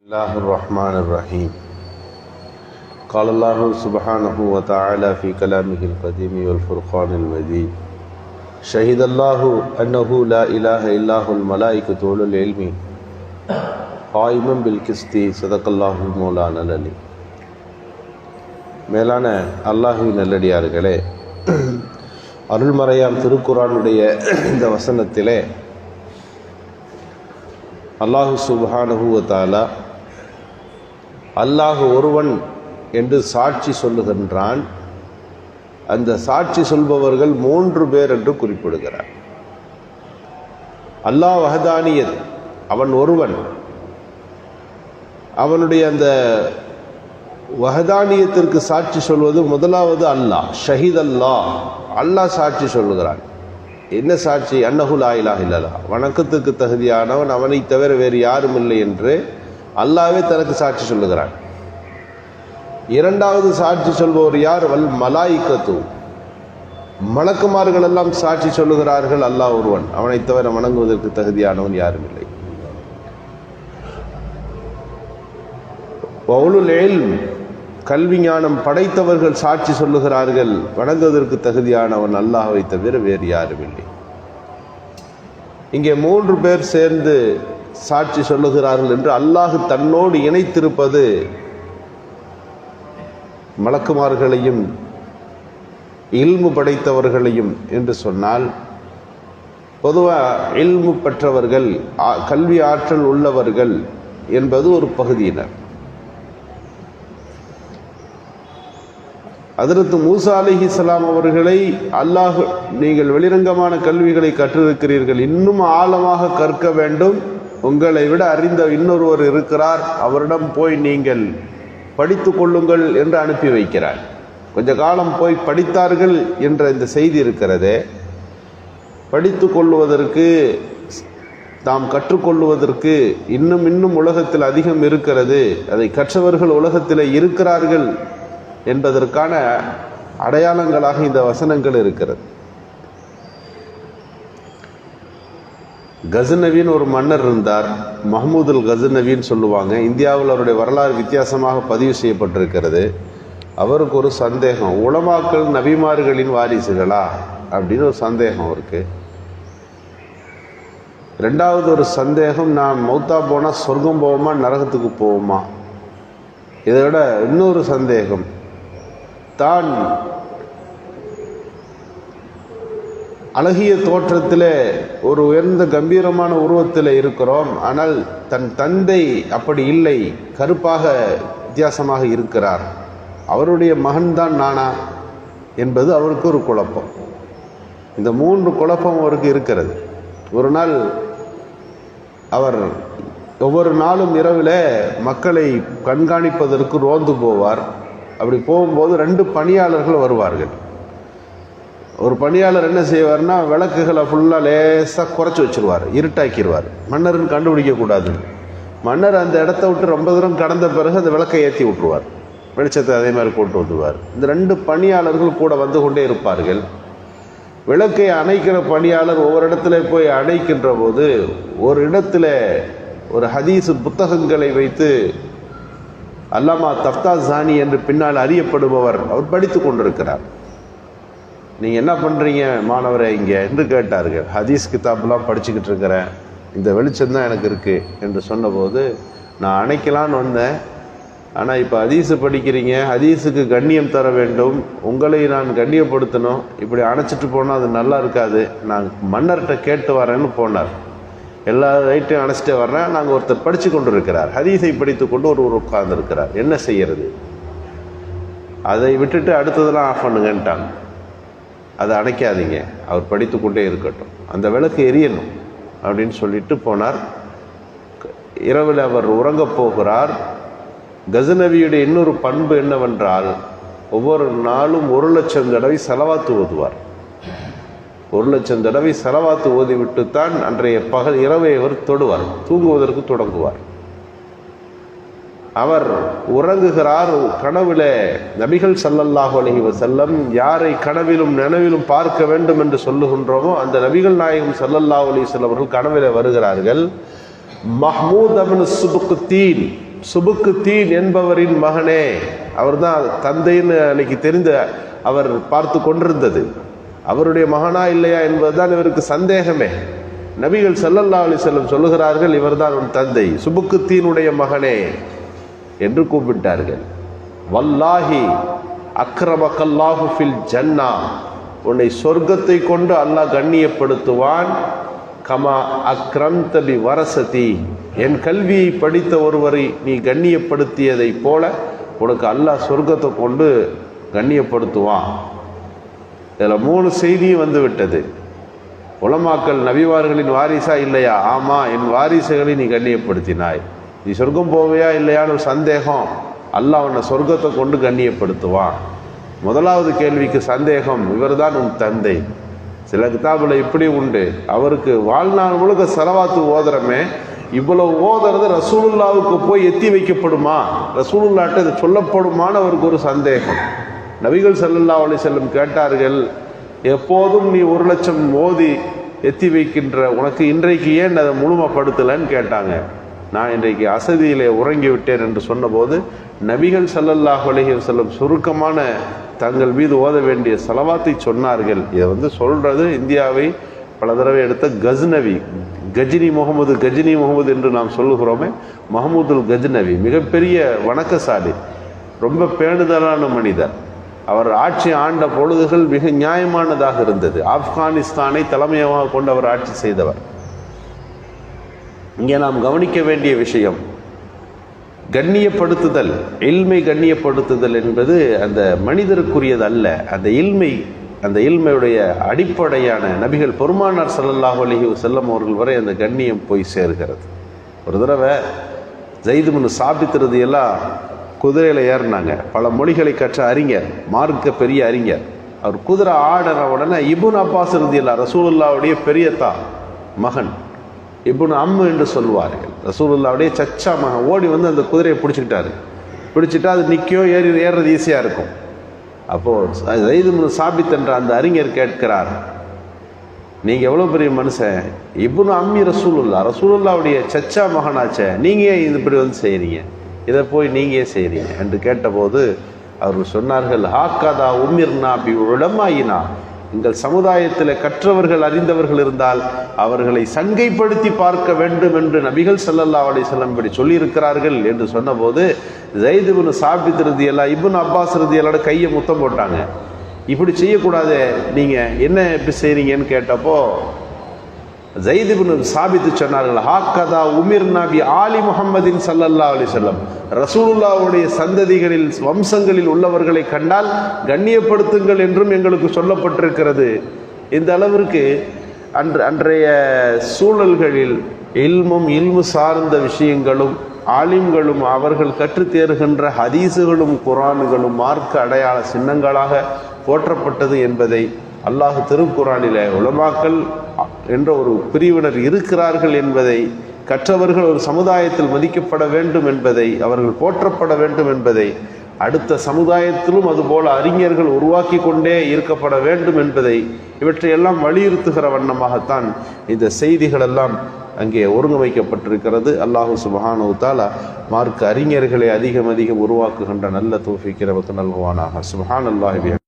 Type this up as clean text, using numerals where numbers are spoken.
الله الرحمن الرحيم قال الله سبحانه وتعالى في كلامه القديم والفرقان المجيد شهد الله أنه لا إله إلا هو الملائكة أولو العلم قائما بالقسط صدق الله المولانا العليم. மேலான அல்லாஹ்வின் நல்லடியார்களே, அருள்மறையாம் திருக்குர்ஆனுடைய இந்த வசனத்திலே அல்லாஹ் சுப்ஹானஹு வ தஆலா அல்லாஹ் ஒருவன் என்று சாட்சி சொல்லுகின்றான். அந்த சாட்சி சொல்பவர்கள் 3 பேர் என்று குறிப்பிடுகிறார். அல்லாஹ் வஹதானியத், அவன் ஒருவன். அவனுடைய அந்த வஹதானியத்திற்கு சாட்சி சொல்வது முதலாவது அல்லாஹ். ஷஹீத் அல்லாஹ் சாட்சி சொல்லுகிறான். என்ன சாட்சி? அன்னஹு லா இலாஹ இல்லல்லாஹ், வணக்கத்துக்கு தகுதியானவன் அவனை தவிர வேறு யாரும் இல்லை என்று அல்லாஹ்வே தனக்கு சாட்சி சொல்லுகிறான். இரண்டாவது சாட்சி சொல்பவர் யார்? வல் மலாயிகத்து, மலக்குமார்கள் எல்லாம் சாட்சி சொல்லுகிறார்கள் அல்லாஹ் ஒருவன், அவனை தவிர வணங்குவதற்கு தகுதியானவன் யாரும் இல்லை. வஉலுல் இல்ம், கல்வி ஞானம் படைத்தவர்கள் சாட்சி சொல்லுகிறார்கள் வணங்குவதற்கு தகுதியானவன் அல்லாஹ்வை தவிர வேறு யாரும் இல்லை. இங்கே 3 பேர் சேர்ந்து சாட்சி சொல்லுகிறார்கள் என்று அல்லாஹ் தன்னோடு இணைத்திருப்பது மலக்குமார்களையும் இல்மு படைத்தவர்களையும் என்று சொன்னால், பொதுவாக இல்மு பெற்றவர்கள், கல்வி ஆற்றல் உள்ளவர்கள் என்பது ஒரு பகுதியினர். ஹஜ்ரத் மூசா அலைஹிஸ்ஸலாம் அவர்களை அல்லாஹ், நீங்கள் வெளிரங்கமான கல்விகளை கற்றிருக்கிறீர்கள், இன்னும் ஆழமாக கற்க வேண்டும், உங்களை விட அறிந்த இன்னொருவர் இருக்கிறார், அவரிடம் போய் நீங்கள் படித்து கொள்ளுங்கள் என்று அனுப்பி வைக்கிறார். கொஞ்ச காலம் போய் படித்தார்கள் என்ற இந்த செய்தி இருக்கிறதே, படித்து கொள்வதற்கு, தாம் கற்றுக்கொள்வதற்கு இன்னும் உலகத்தில் அதிகம் இருக்கிறது, அதை கற்றவர்கள் உலகத்தில் இருக்கிறார்கள் என்பதற்கான அடையாளங்களாக இந்த வசனங்கள் இருக்கிறது. கஜ்னவின்னு ஒரு மன்னர் இருந்தார், மஹ்மூதுல் கஜ்னவின்னு சொல்லுவாங்க. இந்தியாவில் அவருடைய வரலாறு வித்தியாசமாக பதிவு செய்யப்பட்டிருக்கிறது. அவருக்கு ஒரு சந்தேகம், உலமாக்கள் நபிமார்களின் வாரிசுகளா அப்படின்னு ஒரு சந்தேகம் இருக்கு. ரெண்டாவது ஒரு சந்தேகம், நான் மௌத்தா போனால் சொர்க்கம் போவோமா நரகத்துக்கு போவோமா. இதை விட இன்னொரு சந்தேகம், தான் அழகிய தோற்றத்தில் ஒரு உயர்ந்த கம்பீரமான உருவத்தில் இருக்கிறோம், ஆனால் தன் தந்தை அப்படி இல்லை, கருப்பாக வித்தியாசமாக இருக்கிறார், அவருடைய மகன்தான் நானா என்பது அவருக்கு ஒரு குழப்பம். இந்த 3 குழப்பம் அவருக்கு இருக்கிறது. ஒரு நாள் அவர் ஒவ்வொரு நாளும் இரவில் மக்களை கண்காணிப்பதற்கு ரோந்து போவார். அப்படி போகும்போது 2 பணியாளர்கள் வருவார்கள். ஒரு பணியாளர் என்ன செய்வார்னா, விளக்குகளை ஃபுல்லாக லேசாக குறைச்சி வச்சுருவார், இருட்டாக்கிடுவார், மன்னர்னு கண்டுபிடிக்கக்கூடாது. மன்னர் அந்த இடத்த விட்டு ரொம்ப தூரம் கடந்த பிறகு அந்த விளக்கை ஏற்றி விட்டுருவார், வெளிச்சத்தை அதே மாதிரி கொண்டு வந்துடுவார். இந்த 2 பணியாளர்கள் கூட வந்து கொண்டே இருப்பார்கள். விளக்கை அணைக்கிற பணியாளர் ஒவ்வொரு இடத்துல போய் அணைக்கின்ற போது, ஒரு இடத்துல ஒரு ஹதீஸ் புத்தகங்களை வைத்து அல்லாமா தஃப்தாஸானி என்று பின்னால் அறியப்படுபவர், அவர் படித்து கொண்டிருக்கிறார். நீங்கள் என்ன பண்ணுறீங்க மாணவரை இங்கே என்று கேட்டார்கள். ஹதீஸ் கிதாப்லாம் படிச்சுக்கிட்டு இருக்கிறேன், இந்த வெளிச்சம்தான் எனக்கு இருக்குது என்று சொன்னபோது, நான் அணைக்கலான்னு வந்தேன், ஆனால் இப்போ ஹதீஸு படிக்கிறீங்க, ஹதீஸுக்கு கண்ணியம் தர வேண்டும், உங்களை நான் கண்ணியப்படுத்தணும், இப்படி அணைச்சிட்டு போனால் அது நல்லா இருக்காது, நான் மன்னர்கிட்ட கேட்டு வரேன்னு போனார். எல்லா ரைட்டையும் அணைச்சிட்டே வர்றேன், நாங்கள் ஒருத்தர் படித்து கொண்டு இருக்கிறார், ஹதீஸை படித்து கொண்டு ஒருவர் உட்கார்ந்துருக்கிறார், என்ன செய்யறது, அதை விட்டுட்டு அடுத்ததெல்லாம் ஆஃப் பண்ணுங்கன்ட்டாங்க. அதை அணைக்காதீங்க, அவர் படித்து கொண்டே இருக்கட்டும், அந்த விளக்கு எரியணும் அப்படின்னு சொல்லிட்டு போனார். இரவில் அவர் உறங்கப் போகிறார். கஜ்னவியுடைய இன்னொரு பண்பு என்னவென்றால், ஒவ்வொரு நாளும் 1,00,000 தடவை ஸலவாத்து ஓதுவார். 1,00,000 தடவை ஸலவாத்து ஓதிவிட்டுத்தான் அன்றைய பகல் இரவை அவர் தொடுவார், தூங்குவதற்கு தொடங்குவார். அவர் உறங்குகிறார். கனவுல நபிகள் ஸல்லல்லாஹு அலைஹி வஸல்லம் யாரை கனவிலும் நனவிலும் பார்க்க வேண்டும் என்று சொல்லுகின்றோமோ அந்த நபிகள் நாயகம் ஸல்லல்லாஹு அலைஹி வஸல்லம் அவர்கள் கனவில வருகிறார்கள். மஹ்மூத் இப்னு சுபுக்தீன் சுபுக்குத்தீன் என்பவரின் மகனே. அவர் தான் தந்தைன்னு அன்னைக்கு தெரிந்த அவர் பார்த்து கொண்டிருந்தது. அவருடைய மகனா இல்லையா என்பதுதான் இவருக்கு சந்தேகமே. நபிகள் ஸல்லல்லாஹு அலைஹி வஸல்லம் சொல்லுகிறார்கள், இவர்தான் உன் தந்தை, சுபுக்குத்தீனுடைய மகனே என்று கூப்பிட்டார்கள். வல்லாஹி அக்ரமக்கல்லாஹு ஃபில் ஜன்னா, உன்னை சொர்க்கத்தை கொண்டு அல்லாஹ் கண்ணியப்படுத்துவான். கமா அக்ரம்த பி வரசதி, என் கல்வியை படித்த ஒருவரை நீ கண்ணியப்படுத்தியதை போல உனக்கு அல்லாஹ் சொர்க்கத்தை கொண்டு கண்ணியப்படுத்துவான். இதில் 3 செய்தியும் வந்து விட்டது. உலமாக்கள் நபிமார்களின் வாரிசா இல்லையா? ஆமா, என் வாரிசுகளை நீ கண்ணியப்படுத்தினாய். நீ சொர்க்கம் போவையா இல்லையான்னு சந்தேகம், அல்லாஹ் உன்னை சொர்க்கத்தை கொண்டு கண்ணியப்படுத்துவான். முதலாவது கேள்விக்கு சந்தேகம், இவர்தான் உன் தந்தை. சில கிதாபுல இப்படி உண்டு, அவருக்கு வாழ்நாள் முழுக்க ஸலவாத்து ஓதுறமே, இவ்வளவு ஓதுறது ரசூலுல்லாவுக்கு போய் எத்தி வைக்கப்படுமா, ரசூலுல்லாட்ட இது சொல்லப்படுமான்னு அவருக்கு ஒரு சந்தேகம். நபிகள் ஸல்லல்லாஹு அலைஹி வஸல்லம் கேட்டார்கள், எப்போதும் நீ 1 லட்சம் ஓதி எத்தி வைக்கின்ற உனக்கு இன்றைக்கு ஏன் அதை முழுமைப்படுத்தலைன்னு கேட்டாங்க. நான் இன்றைக்கு அசதியிலே உறங்கி விட்டேன் என்று சொன்னபோது நபிகள் ஸல்லல்லாஹு அலைஹி வஸல்லம் சுருக்கமான தங்கள் மீது ஓத வேண்டிய ஸலவாத்தை சொன்னார்கள். இதை சொல்றது இந்தியாவை பல தடவை எடுத்த கஜ்னவி, கஜினி முகமது என்று நாம் சொல்லுகிறோமே, மஹமூதுல் கஜ்னவி மிகப்பெரிய வணக்கசாலி, ரொம்ப பேணுதலான மனிதர். அவர் ஆட்சி ஆண்ட பொழுதுகள் மிக நியாயமானதாக இருந்தது. ஆப்கானிஸ்தானை தலைமையாக கொண்டு அவர் ஆட்சி செய்தவர். இங்கே நாம் கவனிக்க வேண்டிய விஷயம், கண்ணியப்படுத்துதல், இல்மை கண்ணியப்படுத்துதல் என்பது அந்த மனிதருக்குரியது அல்ல. அந்த இல்மையுடைய அடிப்படையான நபிகள் பெருமானார் ஸல்லல்லாஹு அலைஹி வஸல்லம் அவர்கள் வரை அந்த கண்ணியம் போய் சேர்கிறது. ஒரு தடவை ஸைத் இப்னு சாபித் ரலியல்லாஹு குதிரையில் ஏறினாங்க. பல மொழிகளை கற்ற அறிஞர், மார்க்க பெரிய அறிஞர். அவர் குதிரை ஆடுற உடனே இப்னு அப்பாஸ் ரலியல்லாஹு ரசூலுல்லாவுடைய பெரியத்தா மகன், இப்னு அம்மு என்று சொல்வார்கள், ரசூலுல்லாவுடைய சச்சா மகன் ஓடி வந்து அந்த குதிரையை பிடிச்சிட்டா அது நிற்கும், ஏறுறது ஈஸியாக இருக்கும். அப்போது ஸைத் இப்னு சாபித் என்ற அந்த அறிஞர் கேட்கிறார், நீங்கள் எவ்வளோ பெரிய மனுஷன், இப்னு அம்மி ரசூலுல்லாவுடைய சச்சா மகனாச்சே, நீங்கள் ஏன் இப்படி செய்கிறீங்க, இதை போய் நீங்கள் ஏன் செய்கிறீங்க என்று கேட்டபோது அவர்கள் சொன்னார்கள், ஹாக்கதா உமிர்னா பி உலமாயினா, எங்கள் சமுதாயத்தில் கற்றவர்கள் அறிந்தவர்கள் இருந்தால் அவர்களை சங்கைப்படுத்தி பார்க்க வேண்டும் என்று நபிகள் ஸல்லல்லாஹு அலைஹி வஸல்லம் இப்படி சொல்லியிருக்கிறார்கள் என்று சொன்னபோது ஸைத் இப்னு சாபித் ரலியல்லாஹு இப்னு அப்பாஸ் ரலியல்லாஹு கையை முத்தம் போட்டாங்க. இப்படி செய்யக்கூடாது, நீங்கள் என்ன இப்படி செய்கிறீங்கன்னு கேட்டப்போ ஸைத் இப்னு சாபித் சொன்னார்கள், ஹாக்கதா உமிர்னா பி ஆலி முஹம்மதின் ஸல்லல்லாஹு அலைஹி வஸல்லம், ரசூலுல்லாஹ்வுடைய சந்ததிகளில் வம்சங்களில் உள்ளவர்களை கண்டால் கண்ணியப்படுத்துங்கள் என்றும் எங்களுக்கு சொல்லப்பட்டிருக்கிறது. இந்த அளவிற்கு அன்றைய சூழல்களில் இல்மு சார்ந்த விஷயங்களும் ஆலிம்களும் அவர்கள் கற்றுத்தேறுகின்ற ஹதீஸுகளும் குர்ஆன்களும் மார்க்க அடையாள சின்னங்களாக போற்றப்பட்டது என்பதை அல்லாஹ் திருக்குர்ஆனிலே உலமாக்கள் என்ற ஒரு பிரிவினர் இருக்கிறார்கள் என்பதை, கற்றவர்கள் ஒரு சமுதாயத்தில் மதிக்கப்பட வேண்டும் என்பதை, அவர்கள் போற்றப்பட வேண்டும் என்பதை, அடுத்த சமுதாயத்திலும் அதுபோல அறிஞர்கள் உருவாக்கி கொண்டே இருக்கப்பட வேண்டும் என்பதை, இவற்றையெல்லாம் வலியுறுத்துகிற வண்ணமாகத்தான் இந்த செய்திகள் எல்லாம் அங்கே ஒருங்கமைக்கப்பட்டிருக்கிறது. அல்லாஹு சுப்ஹானஹு வ தஆலா மார்க்க அறிஞர்களை அதிகம் உருவாக்குகின்ற நல்ல தௌஃபீக்கை நமக்கு நல்குவானாக. சுப்ஹானல்லாஹி.